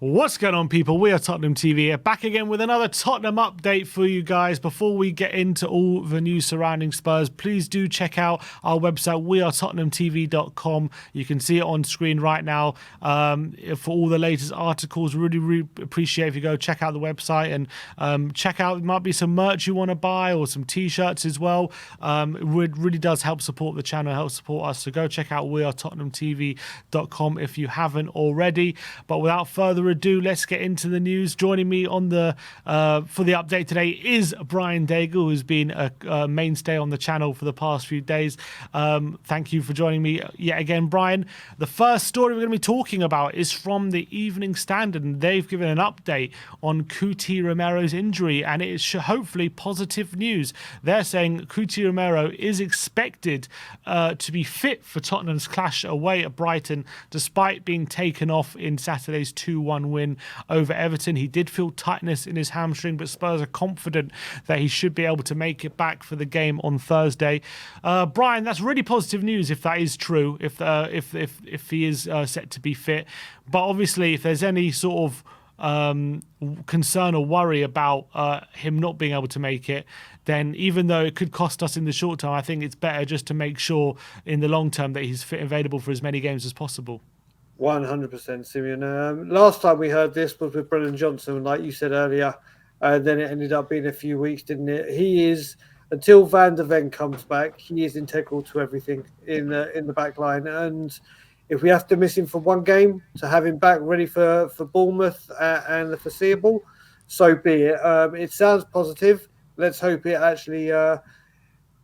What's going on, people? We are Tottenham TV, back again with another Tottenham update for you guys. Before we get into all the news surrounding Spurs, please do check out our website, WeAreTottenhamTV.com. You can see it on screen right now for all the latest articles. Really appreciate if you go check out the website and check out, there might be some merch you want to buy or some t-shirts as well. It really does help support the channel, help support us. So go check out WeAreTottenhamTV.com if you haven't already. But without further ado, let's get into the news. Joining me on the for the update today is Brian Daigle, who's been a mainstay on the channel for the past few days. Thank you for joining me yet again, Brian. The first story we're going to be talking about is from the Evening Standard, and they've given an update on Romero's injury, and it is hopefully positive news. They're saying Romero is expected to be fit for Tottenham's clash away at Brighton, despite being taken off in Saturday's 2-1 win over Everton. He did feel tightness in his hamstring, but Spurs are confident that he should be able to make it back for the game on Thursday. Brian, that's really positive news if that is true, if he is set to be fit. But obviously, if there's any sort of concern or worry about him not being able to make it, then even though it could cost us in the short term, I think it's better just to make sure in the long term that he's fit and available for as many games as possible. 100%, Simeon. Last time we heard this was with Brennan Johnson, like you said earlier. Then it ended up being a few weeks, didn't it? He is, until Van der Ven comes back, he is integral to everything in the back line. And if we have to miss him for one game to have him back ready for Bournemouth and the foreseeable, so be it. It sounds positive. Let's hope it actually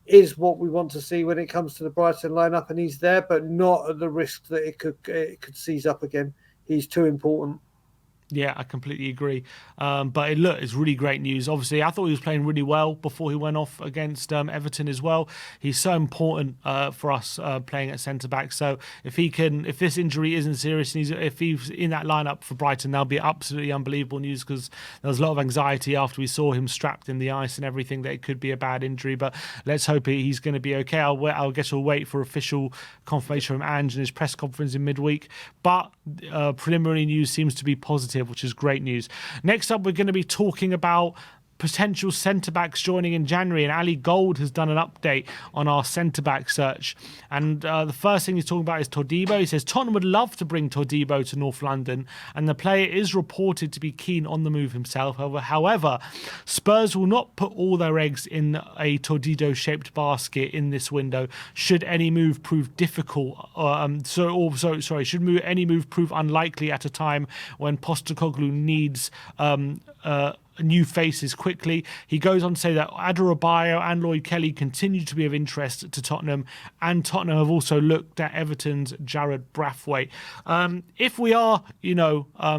is what we want to see when it comes to the Brighton lineup, and he's there, but not at the risk that it could seize up again. He's too important. Yeah, I completely agree. But it's really great news. Obviously, I thought he was playing really well before he went off against Everton as well. He's so important for us playing at centre back. So if this injury isn't serious, and if he's in that lineup for Brighton, that'll be absolutely unbelievable news, because there was a lot of anxiety after we saw him strapped in the ice and everything that it could be a bad injury. But let's hope he's going to be okay. I guess we'll wait for official confirmation from Ange in his press conference in midweek. But preliminary news seems to be positive, which is great news. Next up, we're going to be talking about potential centre-backs joining in January, and Ali Gold has done an update on our centre-back search. And the first thing he's talking about is Todibo. He says Tottenham would love to bring Todibo to North London, and the player is reported to be keen on the move himself. However, Spurs will not put all their eggs in a Todibo-shaped basket in this window should any move prove difficult. Should any move prove unlikely at a time when Postecoglou needs new faces quickly. He goes on to say that Adebayo and Lloyd Kelly continue to be of interest to Tottenham, and Tottenham have also looked at Everton's Jared Braithwaite. If we are,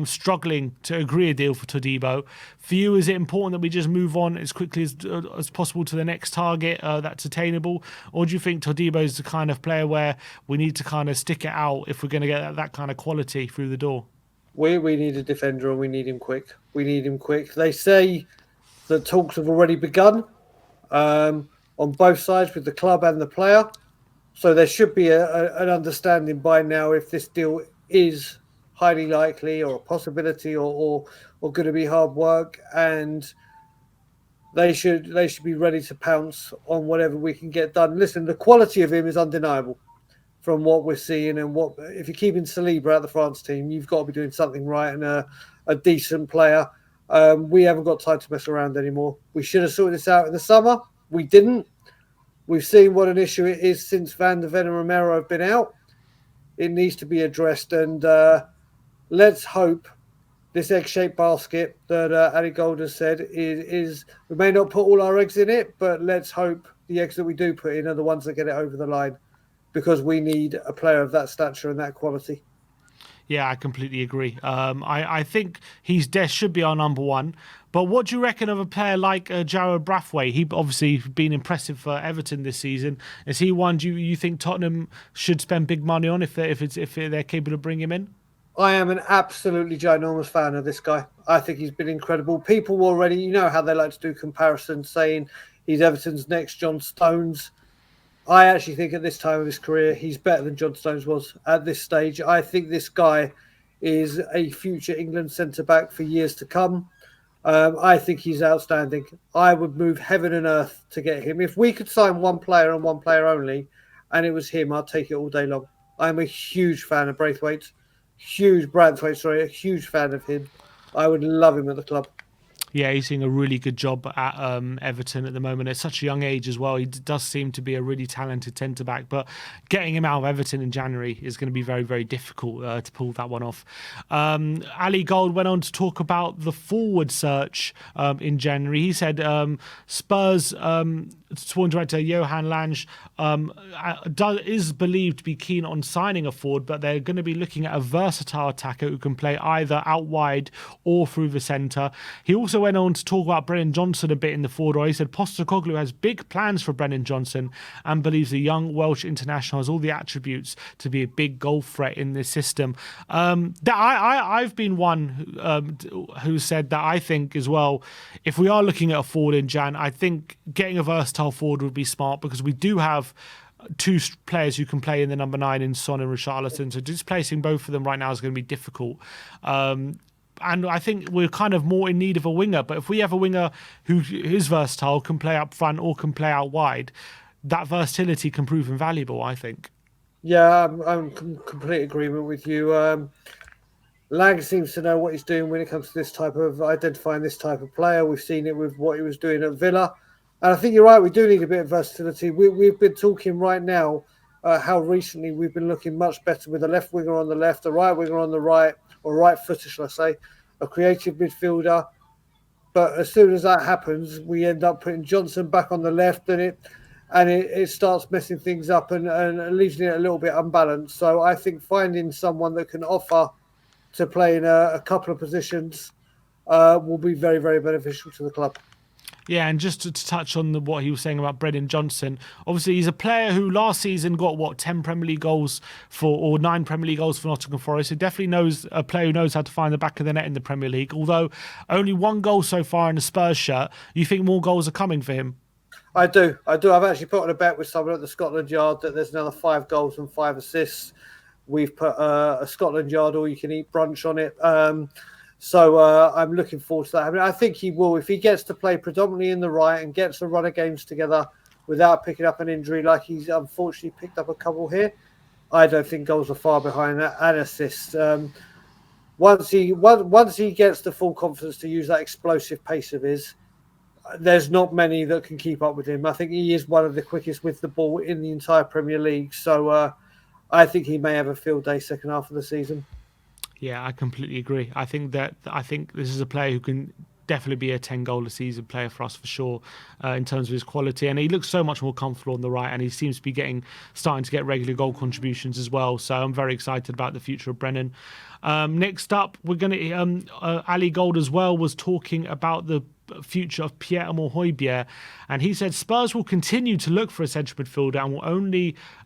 struggling to agree a deal for Todibo, for you, is it important that we just move on as quickly as possible to the next target that's attainable, or do you think Todibo is the kind of player where we need to kind of stick it out if we're going to get that kind of quality through the door? We need a defender, and we need him quick. They say that talks have already begun on both sides with the club and the player. So there should be an understanding by now if this deal is highly likely or a possibility or going to be hard work, and they should be ready to pounce on whatever we can get done. Listen, the quality of him is undeniable from what we're seeing, and if you're keeping Saliba at the France team, you've got to be doing something right, and a decent player. We haven't got time to mess around anymore. We should have sorted this out in the summer. We didn't. We've seen what an issue it is since Van der Ven and Romero have been out. It needs to be addressed, and let's hope this egg-shaped basket that Ali Gold has said is we may not put all our eggs in it, but let's hope the eggs that we do put in are the ones that get it over the line, because we need a player of that stature and that quality. Yeah, I completely agree. I think should be our number one. But what do you reckon of a player like Jared Braithwaite? He obviously been impressive for Everton this season. Is he one you think Tottenham should spend big money on if they're capable of bringing him in? I am an absolutely ginormous fan of this guy. I think he's been incredible. People already, you know how they like to do comparisons, saying he's Everton's next John Stones. I actually think at this time of his career, he's better than John Stones was at this stage. I think this guy is a future England centre back for years to come. I think he's outstanding. I would move heaven and earth to get him. If we could sign one player and one player only, and it was him, I'd take it all day long. I'm a huge fan of Braithwaite. A huge fan of him. I would love him at the club. Yeah, he's doing a really good job at Everton at the moment. At such a young age as well, he does seem to be a really talented centre back. But getting him out of Everton in January is going to be very, very difficult to pull that one off. Ali Gold went on to talk about the forward search in January. He said Spurs sworn director Johan Lange is believed to be keen on signing a forward, but they're going to be looking at a versatile attacker who can play either out wide or through the centre. He also went on to talk about Brennan Johnson a bit in the forward role. He said Postecoglou has big plans for Brennan Johnson and believes the young Welsh international has all the attributes to be a big goal threat in this system. I've been one who said that I think as well, if we are looking at a forward in Jan, I think getting a versatile forward would be smart because we do have two players who can play in the number 9 in Son and Richarlison. So displacing both of them right now is going to be difficult. And I think we're kind of more in need of a winger. But if we have a winger who is versatile, can play up front or can play out wide, that versatility can prove invaluable, I think. Yeah, I'm in complete agreement with you. Lang seems to know what he's doing when it comes to this type of identifying this type of player. We've seen it with what he was doing at Villa. And I think you're right, we do need a bit of versatility. We've been talking right now how recently we've been looking much better with a left winger on the left, a right winger on the right, or right footer, shall I say, a creative midfielder. But as soon as that happens, we end up putting Johnson back on the left, and it starts messing things up and leaving it a little bit unbalanced. So I think finding someone that can offer to play in a couple of positions will be very, very beneficial to the club. Yeah, and just to touch on what he was saying about Brennan Johnson, obviously he's a player who last season got 10 Premier League goals or 9 Premier League goals for Nottingham Forest. So definitely knows a player who knows how to find the back of the net in the Premier League. Although only 1 goal so far in the Spurs shirt, you think more goals are coming for him? I do. I've actually put on a bet with someone at the Scotland Yard that there's another 5 goals and 5 assists. We've put a Scotland Yard all-you-can-eat brunch on it. So I'm looking forward to that. I mean, I think he will. If he gets to play predominantly in the right and gets a run of games together without picking up an injury like he's unfortunately picked up a couple here, I don't think goals are far behind that and assists. Once he gets the full confidence to use that explosive pace of his, there's not many that can keep up with him. I think he is one of the quickest with the ball in the entire Premier League. So I think he may have a field day second half of the season. Yeah, I completely agree. I think this is a player who can definitely be a 10-goal a season player for us for sure in terms of his quality, and he looks so much more comfortable on the right, and he seems to be starting to get regular goal contributions as well. So I'm very excited about the future of Brennan. Next up, we're going to Ali Gold as well was talking about the future of Pierre-Emile Højbjerg, and he said Spurs will continue to look for a central midfielder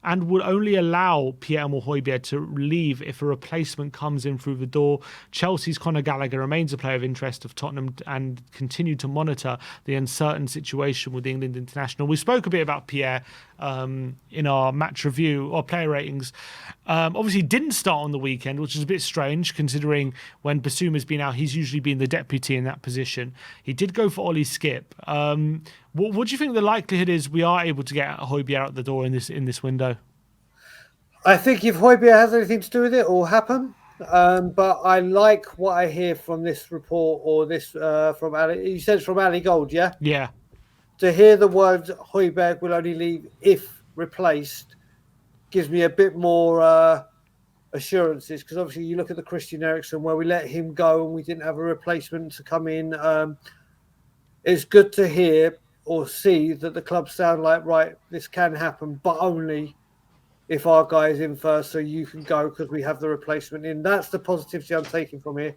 and will only allow Pierre-Emile Højbjerg to leave if a replacement comes in through the door. Chelsea's Conor Gallagher remains a player of interest of Tottenham and continue to monitor the uncertain situation with the England international. We spoke a bit about Pierre in our match review or player ratings. Obviously didn't start on the weekend, which is a bit strange considering when Bissouma's been out, he's usually been the deputy in that position. He did go for Ollie Skip. What do you think the likelihood is we are able to get Højbjerg out the door in this window? I think if Højbjerg has anything to do with it, it will happen. But I like what I hear from this report or this from Ali. You said it's from Ali Gold, yeah? Yeah. To hear the words Højbjerg will only leave if replaced gives me a bit more assurances, because obviously you look at the Christian Eriksen where we let him go and we didn't have a replacement to come in. It's good to hear or see that the club sound like, right, this can happen, but only if our guy is in first, so you can go because we have the replacement in. That's the positivity I'm taking from here.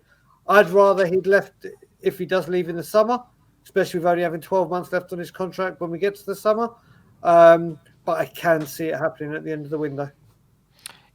I'd rather he'd left if he does leave in the summer, especially with only having 12 months left on his contract when we get to the summer. But I can see it happening at the end of the window.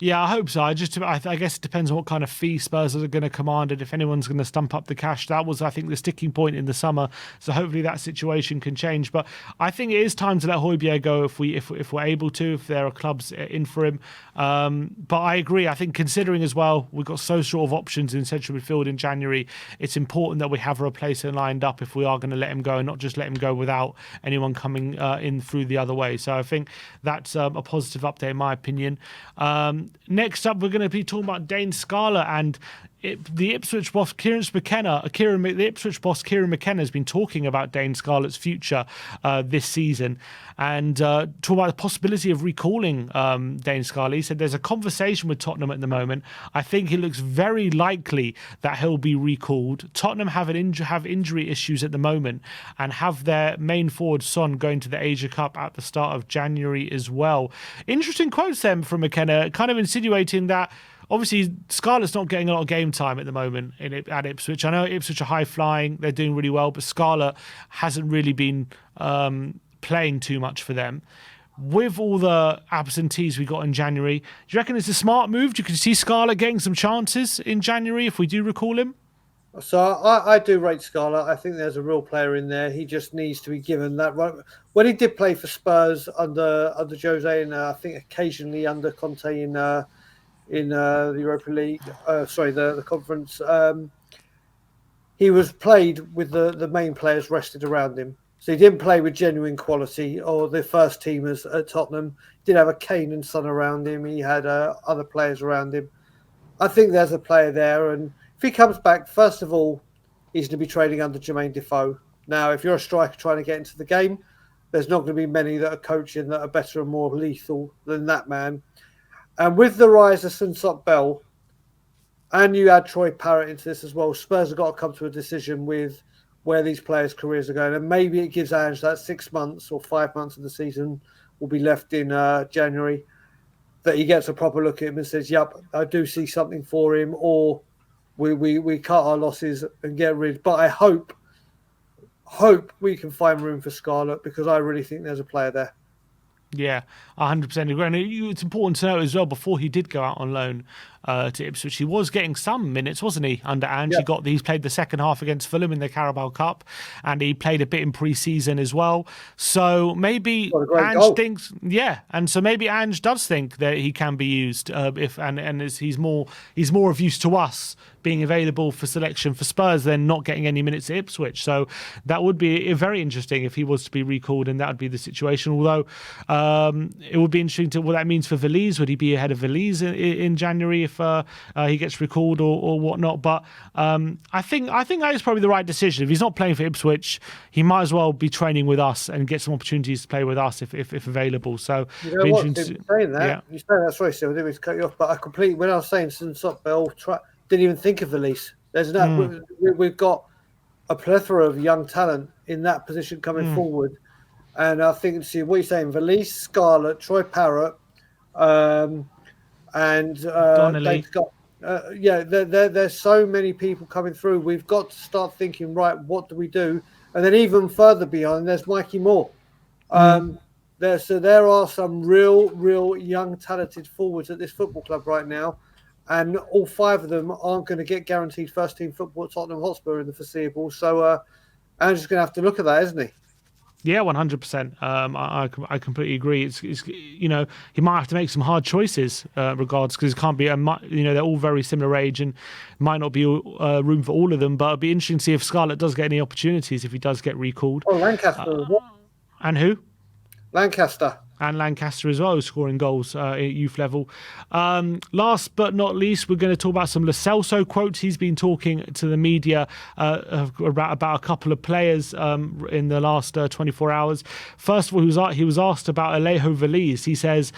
Yeah, I hope so. I guess it depends on what kind of fee Spurs are going to command, and if anyone's going to stump up the cash. That was, I think, the sticking point in the summer. So hopefully that situation can change. But I think it is time to let Højbjerg go if we're able to, if there are clubs in for him. But I agree. I think considering as well, we've got so short of options in central midfield in January. It's important that we have a replacement lined up if we are going to let him go, and not just let him go without anyone coming in through the other way. So I think that's a positive update in my opinion. Next up, we're going to be talking about Dane Scarlett and the Ipswich boss Kieran McKenna. The Ipswich boss Kieran McKenna has been talking about Dane Scarlett's future this season, and talking about the possibility of recalling Dane Scarlett. He said there's a conversation with Tottenham at the moment. I think it looks very likely that he'll be recalled. Tottenham have injury issues at the moment, and have their main forward Son going to the Asia Cup at the start of January as well. Interesting quotes then from McKenna, kind of insinuating that obviously Scarlett's not getting a lot of game time at the moment at Ipswich. I know Ipswich are high flying, they're doing really well, but Scarlett hasn't really been playing too much for them. With all the absentees we got in January, do you reckon it's a smart move? You can see Scarlett getting some chances in January if we do recall him? So I do rate Scarlett. I think there's a real player in there. He just needs to be given that right. When he did play for Spurs under Jose, and I think occasionally under Conte in the Europa League, the conference, he was played with the main players rested around him. So he didn't play with genuine quality or the first teamers at Tottenham. He did have a Kane and Son around him. He had other players around him. I think there's a player there, and if he comes back, first of all, he's going to be training under Jermaine Defoe. Now, if you're a striker trying to get into the game, there's not going to be many that are coaching that are better and more lethal than that man. And with the rise of Sinsop Bell, and you add Troy Parrott into this as well, Spurs have got to come to a decision with where these players' careers are going. And maybe it gives Ange that 6 months or 5 months of the season will be left in January, that he gets a proper look at him and says, yep, I do see something for him, or we cut our losses and get rid. But I hope we can find room for Scarlett, because I really think there's a player there. Yeah, 100% agree. And it's important to know as well, before he did go out on loan to Ipswich, he was getting some minutes, wasn't he, under Ange? Yeah. He's played the second half against Fulham in the Carabao Cup, and he played a bit in pre-season as well. So maybe Ange thinks, and so maybe Ange does think that he can be used he's more of use to us being available for selection for Spurs than not getting any minutes at Ipswich. So that would be very interesting if he was to be recalled, and that would be the situation. Although it would be interesting to what that means for Veliz. Would he be ahead of Veliz in January if he gets recalled or whatnot? But I think that is probably the right decision. If he's not playing for Ipswich, he might as well be training with us and get some opportunities to play with us if available. So you know what? Saying that, you say that, sorry, Sil, I didn't mean to cut you off, but when I was saying Sinsop Bell, didn't even think of Veliz. There's no. We've got a plethora of young talent in that position coming forward, and I think, see what you're saying, Veliz, Scarlett, Troy Parrott, and Dave Scott. There's so many people coming through. We've got to start thinking, right, what do we do? And then even further beyond, there's Mikey Moore. There are some real young talented forwards at this football club right now. And all 5 of them aren't going to get guaranteed first-team football at Tottenham Hotspur in the foreseeable. So Andrew's going to have to look at that, isn't he? Yeah, 100%. I completely agree. It's he might have to make some hard choices regards, because it can't be they're all very similar age and might not be room for all of them. But it'd be interesting to see if Scarlett does get any opportunities if he does get recalled. Oh, Lancaster as well. And who? Lancaster. And Lancaster as well, scoring goals at youth level. Last but not least, we're going to talk about some Lo Celso quotes. He's been talking to the media about a couple of players in the last 24 hours. First of all, he was asked about Alejo Veliz. He says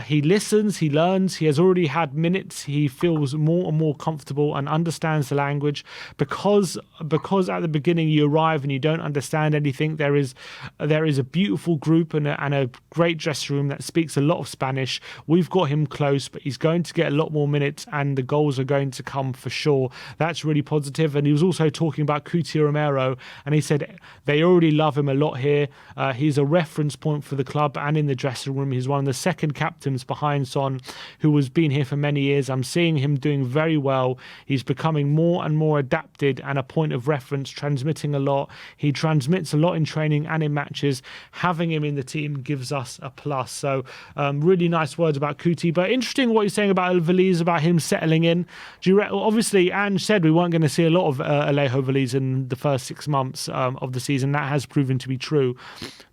he listens, he learns, he has already had minutes, he feels more and more comfortable and understands the language. Because at the beginning you arrive and you don't understand anything, there is a beautiful group and a great dressing room that speaks a lot of Spanish. We've got him close, but he's going to get a lot more minutes and the goals are going to come for sure. That's really positive. And he was also talking about Romero, and he said they already love him a lot here. He's a reference point for the club and in the dressing room. He's one of the second captains behind Son, who has been here for many years. I'm seeing him doing very well. He's becoming more and more adapted and a point of reference, transmitting a lot. He transmits a lot in training and in matches. Having him in the team gives us a plus. So really nice words about Kuti. But interesting what you're saying about Veliz, about him settling in. Obviously, Ange said we weren't going to see a lot of Alejo Veliz in the first 6 months of the season. That has proven to be true.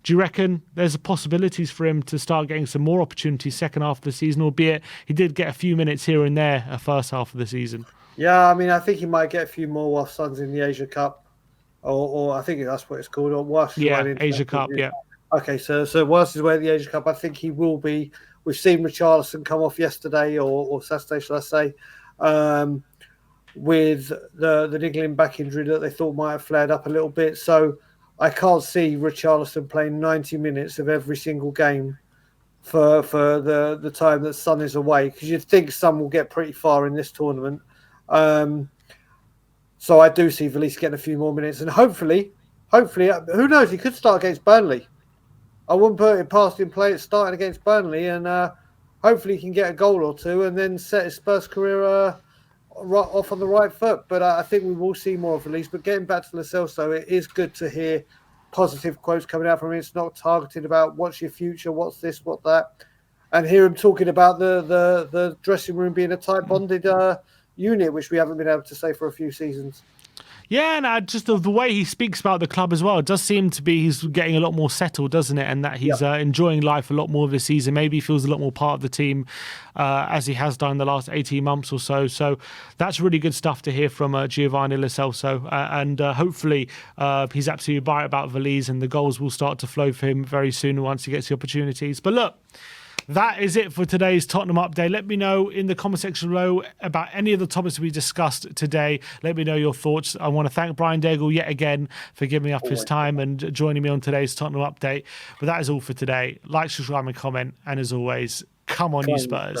Do you reckon there's possibilities for him to start getting some more opportunities second half of the season, albeit he did get a few minutes here and there first half of the season? Yeah, I mean, I think he might get a few more while Son's in the Asia Cup, or I think that's what it's called. Or whilst Asia Cup, yeah. Okay, so whilst he's away at the Asia Cup, I think he will be. We've seen Richarlison come off yesterday or Saturday, shall I say, with the niggling back injury that they thought might have flared up a little bit. So I can't see Richarlison playing 90 minutes of every single game for the time that Son is away, because you'd think Son will get pretty far in this tournament. So I do see Veliz getting a few more minutes, and hopefully, who knows, he could start against Burnley. I wouldn't put it past him starting against Burnley, and hopefully he can get a goal or two and then set his Spurs career off on the right foot. But I think we will see more of Veliz. But getting back to Lo Celso, it is good to hear positive quotes coming out from him. It's not targeted about what's your future, what's this, what that, and hear him talking about the dressing room being a tight bonded unit, which we haven't been able to say for a few seasons. Yeah, and just the way he speaks about the club as well, it does seem to be he's getting a lot more settled, doesn't it? And that he's enjoying life a lot more this season. Maybe he feels a lot more part of the team as he has done the last 18 months or so. So that's really good stuff to hear from Giovanni Lo Celso. And hopefully he's absolutely right about Veliz, and the goals will start to flow for him very soon once he gets the opportunities. But look, that is it for today's Tottenham update. Let me know in the comment section below about any of the topics we discussed today. Let me know your thoughts. I want to thank Brian Daigle yet again for giving up his time and joining me on today's Tottenham update. But that is all for today. Like, subscribe and comment. And as always, come on, you Spurs.